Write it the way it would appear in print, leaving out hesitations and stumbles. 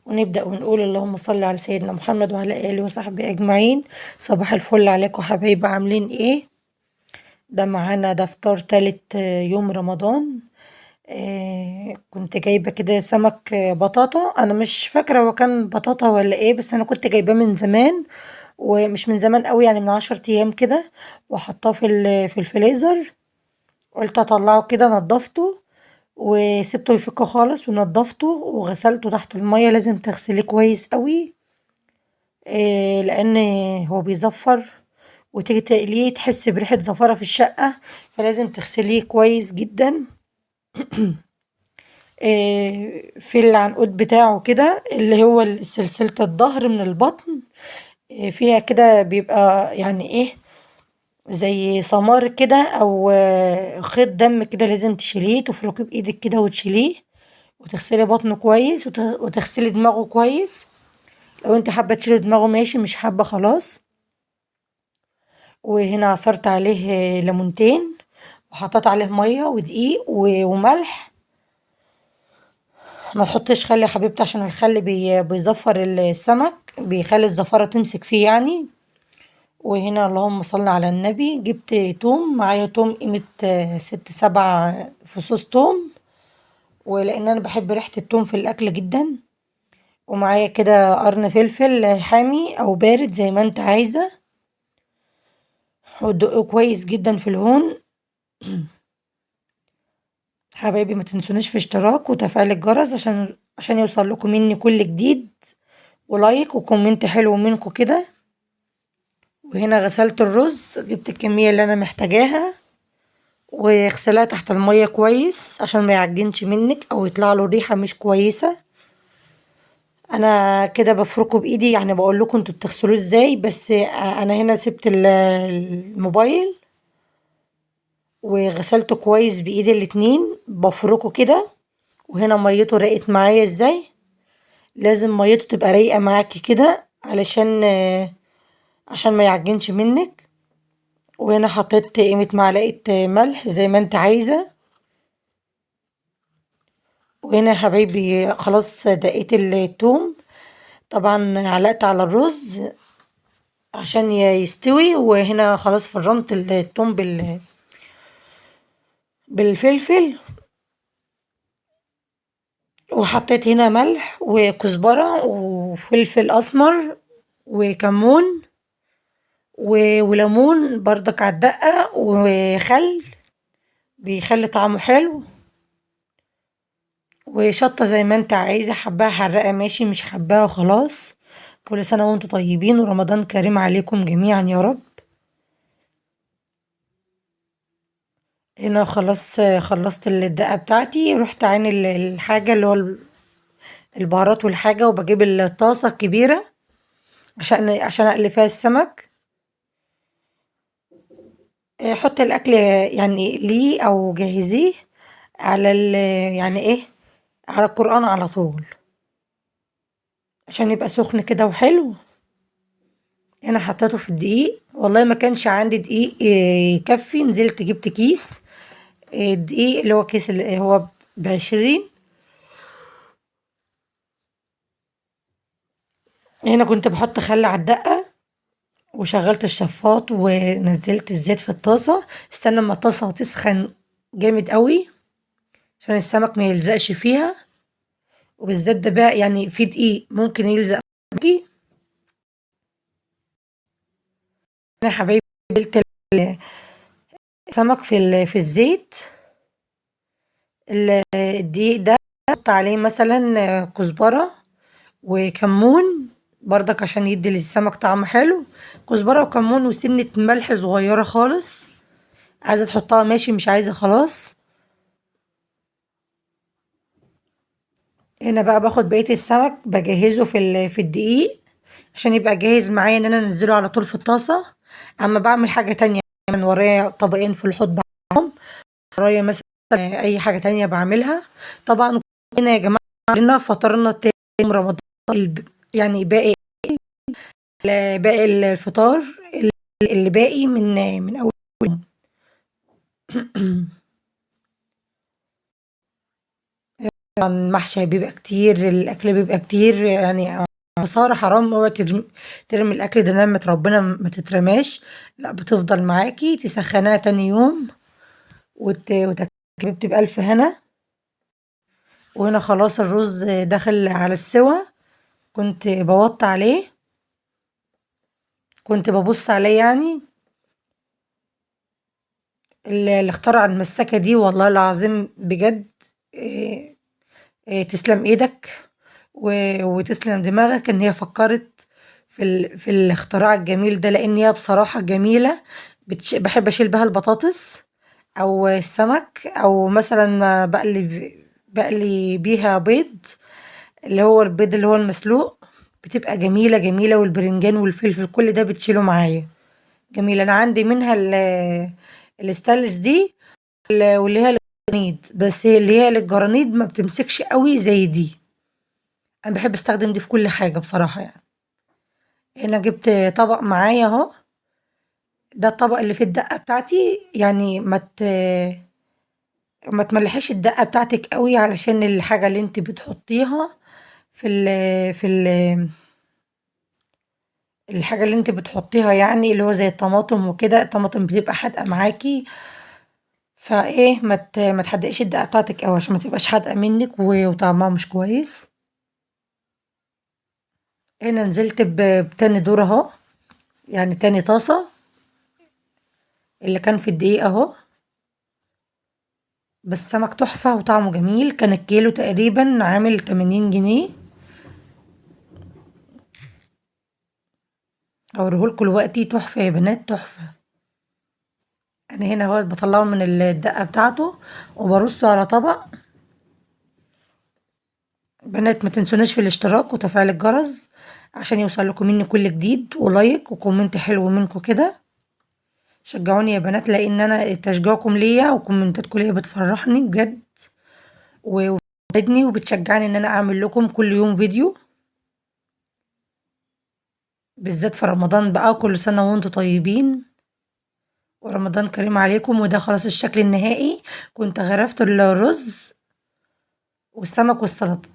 ونبدأ ونقول اللهم صل على سيدنا محمد وعلى آله وصحبه أجمعين. صباح الفل عليكم حبايبي، عاملين ايه؟ ده معانا ده فطار تالت يوم رمضان. كنت جايبة كده سمك بطاطا، أنا مش فاكرة هو كان بطاطا ولا ايه، بس أنا كنت جايباه من زمان، ومش من زمان قوي يعني من 10 أيام كده، وحطاه في الفريزر. قلت اطلعه كده، نضفته وسبته يفك خالص، ونضفته وغسلته تحت المية. لازم تغسليه كويس قوي، لان هو بيزفر، وتيجي تقليه تحس بريحة زفرة في الشقة، فلازم تغسليه كويس جدا. في العنقود بتاعه كده اللي هو سلسلة الظهر من البطن، فيها كده بيبقى يعني ايه، زي سمار كده او خيط دم كده، لازم تشيليه، تفركيه بايدك كده وتشيليه، وتغسلي بطنه كويس، وتغسلي دماغه كويس. لو انت حابة تشيلي دماغه ماشي، مش حابة خلاص. وهنا عصرت عليه ليمونتين، وحطيت عليه مية ودقيق وملح. ما تحطش خل يا حبيبتي، عشان الخل بيزفر السمك، بيخلي الزفارة تمسك فيه يعني. وهنا اللهم صل على النبي، جبت توم معايا، توم قيمة 6 7 فصوص توم، ولان انا بحب ريحة التوم في الاكل جدا. ومعايا كده قرن فلفل حامي او بارد زي ما انت عايزة، وتدقه كويس جدا في الهون. حبايبي ما تنسونيش في اشتراك وتفعيل الجرس، عشان يوصل لكم مني كل جديد، ولايك وكومنت حلو منكم كده. وهنا غسلت الرز، جبت الكمية اللي انا محتاجاها، واغسلها تحت المية كويس عشان ما يعجنش منك او يطلع له ريحة مش كويسة. انا كده بفركه بايدي، يعني بقول لكم انتوا بتغسلوه ازاي، بس انا هنا سبت الموبايل وغسلته كويس بايدي الاتنين، بفركه كده. وهنا ميته رقت معايا ازاي، لازم ميته تبقى رايقة معاكي كده، عشان ما يعجنش منك. وهنا حطيت قيمة معلقة ملح زي ما انت عايزة. وهنا يا حبايبي خلاص دقيت التوم، طبعا علقت على الرز عشان يستوي. وهنا خلاص فرمت التوم بالفلفل، وحطيت هنا ملح وكزبرة وفلفل اسمر وكمون وليمون بردك على الدقة، وخل بيخلي طعمه حلو، وشطة زي ما انت عايزة، حباها حراقة ماشي، مش حباها خلاص. كل سنة وانتم طيبين، ورمضان كريم عليكم جميعا يا رب. هنا خلاص خلصت الدقة بتاعتي، رحت عين الحاجة اللي هو البهارات والحاجة، وبجيب الطاسة الكبيرة عشان اقلي فيها السمك. حط الاكل يعني ليه او جهزيه على يعني ايه، على القرآن على طول، عشان يبقى سخن كده وحلو. انا حطيته في الدقيق، والله ما كانش عندي دقيق يكفي، نزلت جبت كيس الدقيق اللي هو كيس اللي هو ب20. هنا كنت بحط خل على الدقة، وشغلت الشفاط ونزلت الزيت في الطاسة. استنى اما الطاسة تسخن جامد قوي، عشان السمك ما يلزقش فيها، وبالذات ده بقى يعني في دقيق ممكن يلزق معاكي. انا يا حبايبي نزلت السمك في الزيت. الدقيق ده حط عليه مثلا كزبرة وكمون، برضك عشان يدي للسمك طعم حلو. كزبرة وكمون وسنة ملح صغيرة خالص، عايزة تحطها ماشي، مش عايزة خلاص. هنا بقى باخد بقية السمك بجهزه في الدقيق، عشان يبقى جاهز معايا ان انا انزله على طول في الطاسة. اما بعمل حاجة تانية، من ورايا طبقين في الحوض، ورايا مثلا اي حاجة تانية بعملها. طبعا هنا يا جماعة عندنا فطرنا تاني يوم رمضان، يعني باقي الفطار اللي باقي من اول يوم. المحشي بيبقى كتير، الأكل بيبقى كتير يعني. خسارة، حرام اوعي ترمي الأكل ده، نعمة ربنا ما تترماش. لا، بتفضل معاكي تسخنيها تاني يوم وتاكليها بألف هنا. وهنا خلاص الرز داخل على السوا، كنت بوطي عليه، كنت ببص عليه يعني. اللي اخترع المسكة دي والله العظيم بجد، إيه تسلم ايدك وتسلم دماغك ان هي فكرت في الاختراع الجميل ده، لان هي بصراحة جميلة. بحب اشيل بها البطاطس او السمك، او مثلا بقلي بيها بيض، اللي هو البيض اللي هو المسلوق. بتبقى جميلة جميلة، والبرنجان والفلفل كل ده بتشيله معايا. جميلة. انا عندي منها الستانلس دي، واللي هي الجرانيد، بس هي اللي هي الجرانيد ما بتمسكش قوي زي دي. انا بحب استخدم دي في كل حاجة بصراحة يعني. هنا جبت طبق معايا اهو، ده الطبق اللي في الدقة بتاعتي، يعني ما تملحيش الدقة بتاعتك قوي، علشان الحاجة اللي انت بتحطيها في الحاجة اللي انت بتحطيها، يعني اللي هو زي الطماطم وكده، الطماطم بتبقى حادقة معاكي. فايه ما تحدقيش الدقة بتاعتك قوي، عشان ما تبقاش حادقة منك وطعمها مش كويس. هنا نزلت بتاني دور اهو، يعني تاني طاسة، اللي كان في الدقيق اهو. بس سمك تحفة وطعمه جميل، كان الكيلو تقريبا عامل 80 جنيه. اوريهولكوا دلوقتي، تحفة يا بنات تحفة. انا هنا اهو بطلعه من الدقة بتاعته وبرصه على طبق. بنات ما تنسوناش في الاشتراك وتفعيل الجرس، عشان يوصل لكم مني كل جديد، ولايك وكومنت حلو منكم كده. شجعوني يا بنات، لان انا تشجيعكم ليا وكومنتاتكم ليا بتفرحني بجد، وبتساعدني وبتشجعني ان انا اعمل لكم كل يوم فيديو، بالذات في رمضان بقى. كل سنة وانتم طيبين، ورمضان كريم عليكم. وده خلاص الشكل النهائي. كنت غرفت الرز والسمك والسلطة.